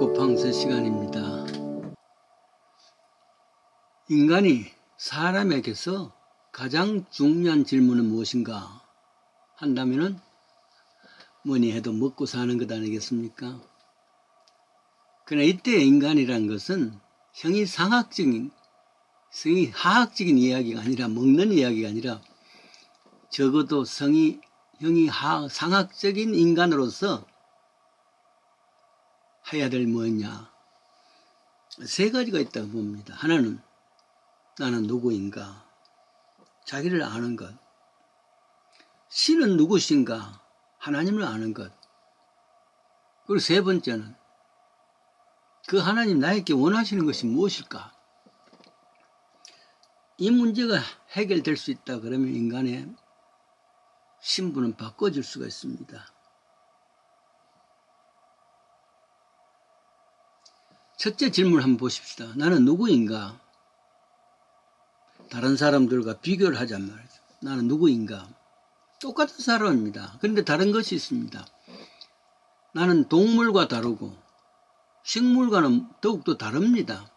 굿방스 시간입니다. 인간이 사람에게서 가장 중요한 질문은 무엇인가 한다면은 뭐니 해도 먹고 사는 것 아니겠습니까? 그러나 이때 인간이란 것은 형이 하학적인 이야기가 아니라 먹는 이야기가 아니라 적어도 형이 상학적인 인간으로서 해야 될 뭐냐, 세 가지가 있다고 봅니다. 하나는 나는 누구인가, 자기를 아는 것. 신은 누구신가, 하나님을 아는 것. 그리고 세 번째는 그 하나님 나에게 원하시는 것이 무엇일까. 이 문제가 해결될 수 있다 그러면 인간의 신분은 바꿔질 수가 있습니다. 첫째 질문 한번 보십시다. 나는 누구인가? 다른 사람들과 비교를 하자면 말이죠. 나는 누구인가? 똑같은 사람입니다. 그런데 다른 것이 있습니다. 나는 동물과 다르고 식물과는 더욱더 다릅니다.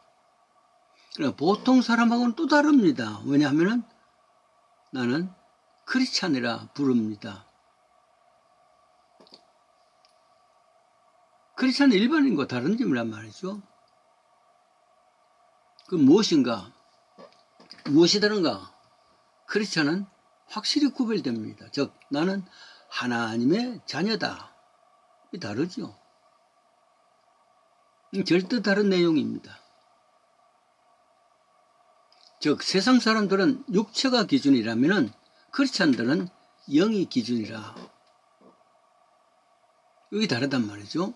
그러니까 보통 사람하고는 또 다릅니다. 왜냐하면 나는 크리스찬이라 부릅니다. 크리스찬은 일반인과 다른 점이란 말이죠. 그 무엇인가? 무엇이 다른가? 크리스찬은 확실히 구별됩니다. 즉 나는 하나님의 자녀다. 이 다르죠. 절대 다른 내용입니다. 즉 세상 사람들은 육체가 기준이라면 크리스찬들은 영이 기준이라. 이게 다르단 말이죠.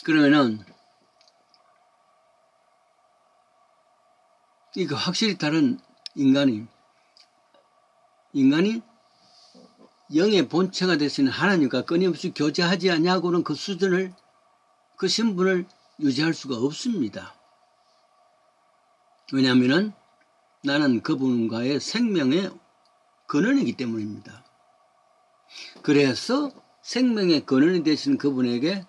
그러면은 이거 확실히 다른 인간이 영의 본체가 되시는 하나님과 끊임없이 교제하지 않냐고는 그 수준을, 그 신분을 유지할 수가 없습니다. 왜냐하면 나는 그분과의 생명의 근원이기 때문입니다. 그래서 생명의 근원이 되시는 그분에게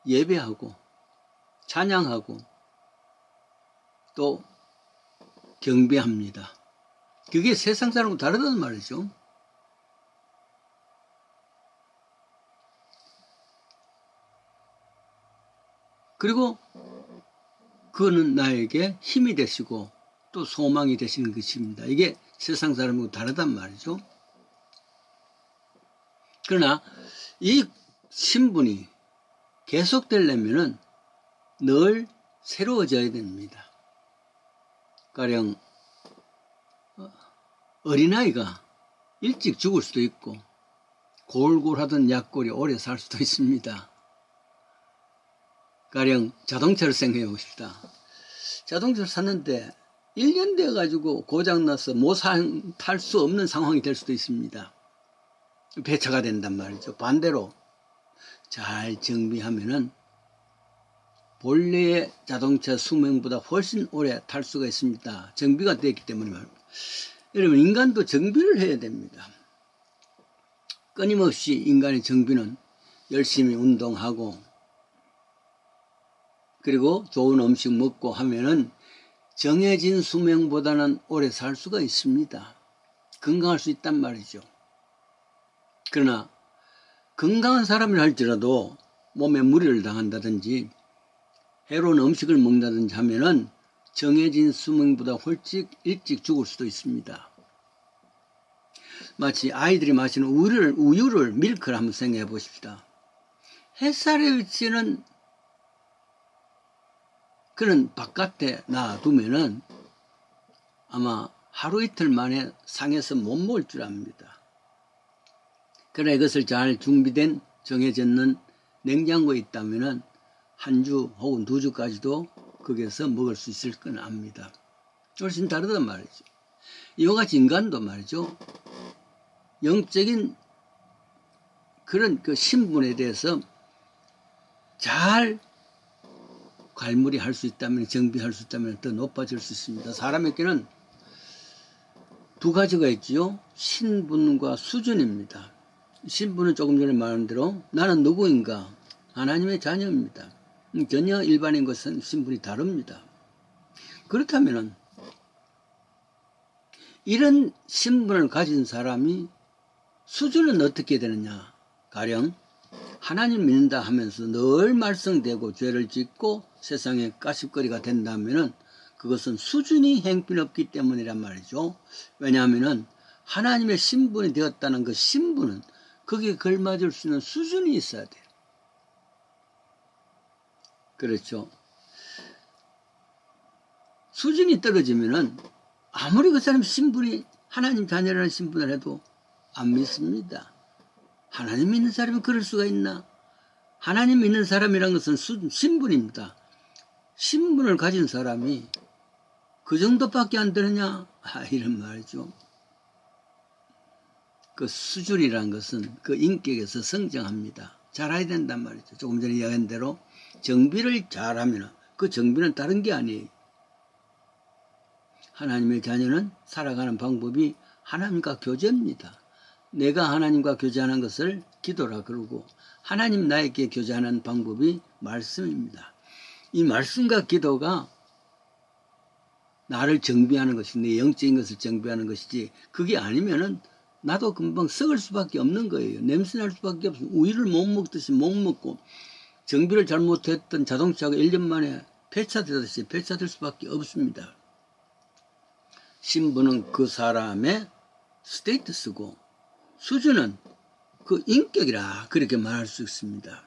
예배하고 찬양하고 또 경배합니다. 그게 세상 사람과 다르다는 말이죠. 그리고 그는 나에게 힘이 되시고 또 소망이 되시는 것입니다. 이게 세상 사람과 다르단 말이죠. 그러나 이 신분이 계속되려면 늘 새로워져야 됩니다. 가령 어린아이가 일찍 죽을 수도 있고 골골하던 약골이 오래 살 수도 있습니다. 가령 자동차를 생각해 보십시다. 자동차를 샀는데 1년 되어가지고 고장나서 탈 수 없는 상황이 될 수도 있습니다. 폐차가 된단 말이죠. 반대로 잘 정비하면은 본래의 자동차 수명보다 훨씬 오래 탈 수가 있습니다. 정비가 되었기 때문에 말입니다. 여러분, 인간도 정비를 해야 됩니다. 끊임없이 인간의 정비는 열심히 운동하고 그리고 좋은 음식 먹고 하면은 정해진 수명보다는 오래 살 수가 있습니다. 건강할 수 있단 말이죠. 그러나 건강한 사람을 할지라도 몸에 무리를 당한다든지 해로운 음식을 먹는다든지 하면은 정해진 수명보다 훨씬 일찍 죽을 수도 있습니다. 마치 아이들이 마시는 우유를 밀크를 한번 생각해 보십시다. 햇살에 비치는 그런 바깥에 놔두면은 아마 하루 이틀 만에 상해서 못 먹을 줄 압니다. 그러나 이것을 잘 준비된 정해졌는 냉장고에 있다면은 한 주 혹은 2주까지도 거기에서 먹을 수 있을 건 압니다. 훨씬 다르단 말이죠. 이와 같이 인간도 말이죠. 영적인 그런 그 신분에 대해서 잘 관리할 수 있다면, 정비할 수 있다면 더 높아질 수 있습니다. 사람에게는 두 가지가 있지요. 신분과 수준입니다. 신분은 조금 전에 말한 대로 나는 누구인가? 하나님의 자녀입니다. 전혀 일반인과 신분이 다릅니다. 그렇다면 이런 신분을 가진 사람이 수준은 어떻게 되느냐? 가령 하나님 믿는다 하면서 늘 말썽대고 죄를 짓고 세상에 가십거리가 된다면 그것은 수준이 형편없기 때문이란 말이죠. 왜냐하면 하나님의 신분이 되었다는 그 신분은 거기에 걸맞을 수 있는 수준이 있어야 돼요. 그렇죠. 수준이 떨어지면은 아무리 그 사람 신분이 하나님 자녀라는 신분을 해도 안 믿습니다. 하나님 믿는 사람이 그럴 수가 있나? 하나님 믿는 사람이란 것은 신분입니다. 신분을 가진 사람이 그 정도밖에 안 되느냐? 이런 말이죠. 그 수준이라는 것은 그 인격에서 성장합니다. 잘해야 된단 말이죠. 조금 전에 이야기한 대로 정비를 잘하면 그 정비는 다른 게 아니에요. 하나님의 자녀는 살아가는 방법이 하나님과 교제입니다. 내가 하나님과 교제하는 것을 기도라 그러고 하나님 나에게 교제하는 방법이 말씀입니다. 이 말씀과 기도가 나를 정비하는 것이 내 영적인 것을 정비하는 것이지 그게 아니면은 나도 금방 썩을 수밖에 없는 거예요. 냄새날 수밖에 없어요. 우유를 못 먹듯이 못 먹고 정비를 잘못했던 자동차가 1년 만에 폐차되듯이 폐차될 수밖에 없습니다. 신분은 그 사람의 스테이터스고 수준은 그 인격이라 그렇게 말할 수 있습니다.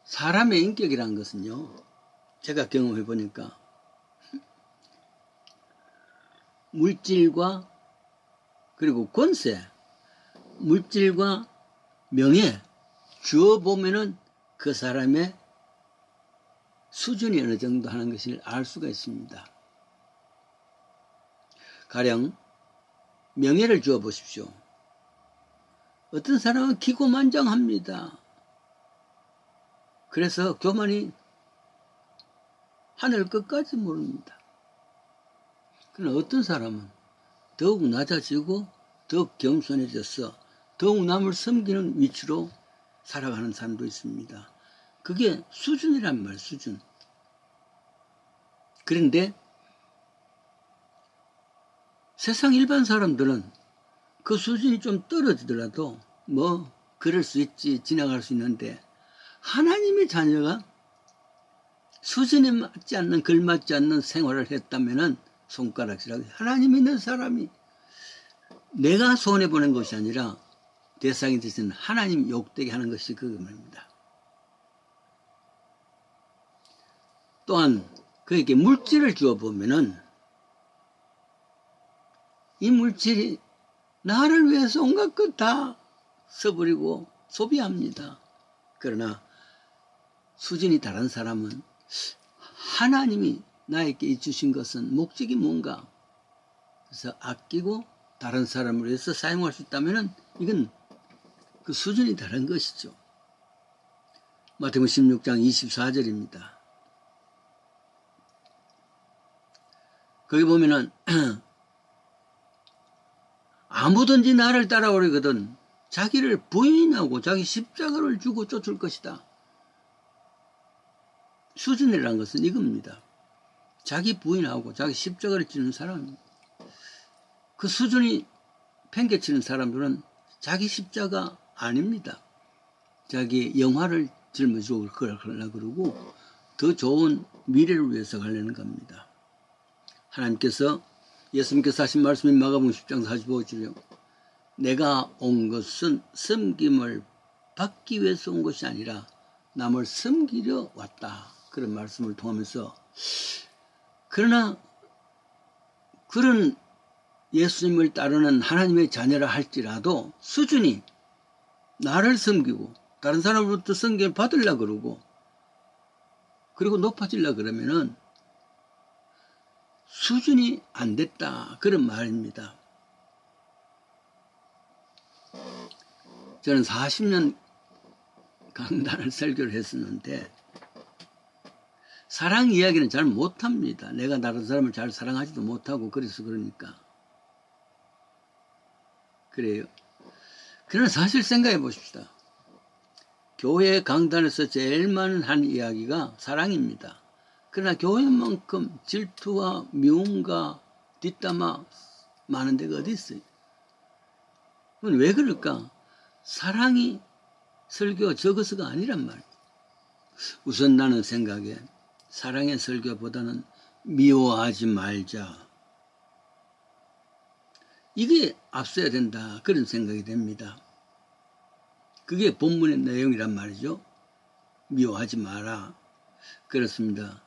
사람의 인격이란 것은요, 제가 경험해 보니까 물질과 그리고 권세, 물질과 명예 주어 보면은 그 사람의 수준이 어느 정도 하는 것을 알 수가 있습니다. 가령 명예를 주어 보십시오. 어떤 사람은 기고만장합니다. 그래서 교만이 하늘 끝까지 모릅니다. 그러나 어떤 사람은 더욱 낮아지고 더욱 겸손해져서 더욱 남을 섬기는 위치로 살아가는 사람도 있습니다. 그게 수준이란 말, 수준. 그런데 세상 일반 사람들은 그 수준이 좀 떨어지더라도 뭐 그럴 수 있지, 지나갈 수 있는데 하나님의 자녀가 수준에 맞지 않는, 걸맞지 않는 생활을 했다면은 손가락질하고 하나님 있는 사람이 내가 손해보는 것이 아니라 대상이 되신 하나님 욕되게 하는 것이 그겁니다. 또한 그에게 물질을 주어보면은 이 물질이 나를 위해서 온갖 것 다 써버리고 소비합니다. 그러나 수준이 다른 사람은 하나님이 나에게 주신 것은 목적이 뭔가 그래서 아끼고 다른 사람을 위해서 사용할 수 있다면 이건 그 수준이 다른 것이죠. 마태복음 16장 24절입니다. 거기 보면은 아무든지 나를 따라오려거든 자기를 부인하고 자기 십자가를 주고 쫓을 것이다. 수준이라는 것은 이겁니다. 자기 부인하고 자기 십자가를 지는 사람, 그 수준이 팽개치는 사람들은 자기 십자가 아닙니다. 자기 영화를 짊어지고 가려고 그러고 더 좋은 미래를 위해서 가려는 겁니다. 하나님께서 예수님께서 하신 말씀이 마가복음 10장 45절이요. 내가 온 것은 섬김을 받기 위해서 온 것이 아니라 남을 섬기려 왔다. 그런 말씀을 통하면서 그러나 그런 예수님을 따르는 하나님의 자녀라 할지라도 수준이 나를 섬기고 다른 사람으로부터 섬김을 받으려고 그러고 그리고 높아지려고 그러면은 수준이 안 됐다. 그런 말입니다. 저는 40년 강단을 설교를 했었는데 사랑 이야기는 잘 못합니다. 내가 다른 사람을 잘 사랑하지도 못하고 그래서 그러니까. 그래요. 그러나 사실 생각해 보십시다. 교회 강단에서 제일 많은 한 이야기가 사랑입니다. 그러나 교회만큼 질투와 미움과 뒷담화 많은 데가 어디 있어요? 그건 왜 그럴까? 사랑이 설교가 적어서가 아니란 말이에요. 우선 나는 생각에 사랑의 설교보다는 미워하지 말자. 이게 앞서야 된다. 그런 생각이 됩니다. 그게 본문의 내용이란 말이죠. 미워하지 마라. 그렇습니다.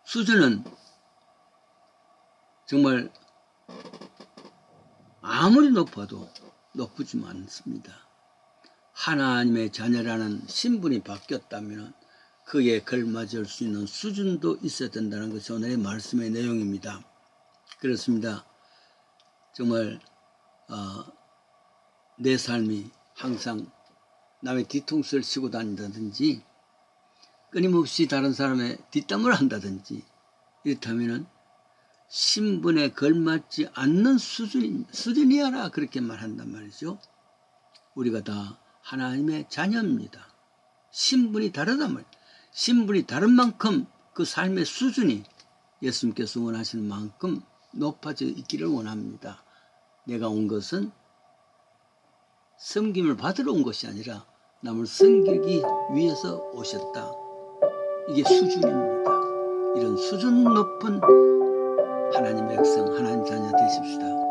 수준은 정말 아무리 높아도 높지 않습니다. 하나님의 자녀라는 신분이 바뀌었다면 그에 걸맞을 수 있는 수준도 있어야 된다는 것이 오늘의 말씀의 내용입니다. 그렇습니다. 정말 내 삶이 항상 남의 뒤통수를 치고 다닌다든지 끊임없이 다른 사람의 뒷담을 한다든지 이렇다면 신분에 걸맞지 않는 수준이야라 그렇게 말한단 말이죠. 우리가 다 하나님의 자녀입니다. 신분이 다르단 말이에요. 신분이 다른 만큼 그 삶의 수준이 예수님께서 원하시는 만큼 높아져 있기를 원합니다. 내가 온 것은 섬김을 받으러 온 것이 아니라 남을 섬기기 위해서 오셨다. 이게 수준입니다. 이런 수준 높은 하나님의 백성, 하나님 자녀 되십시다.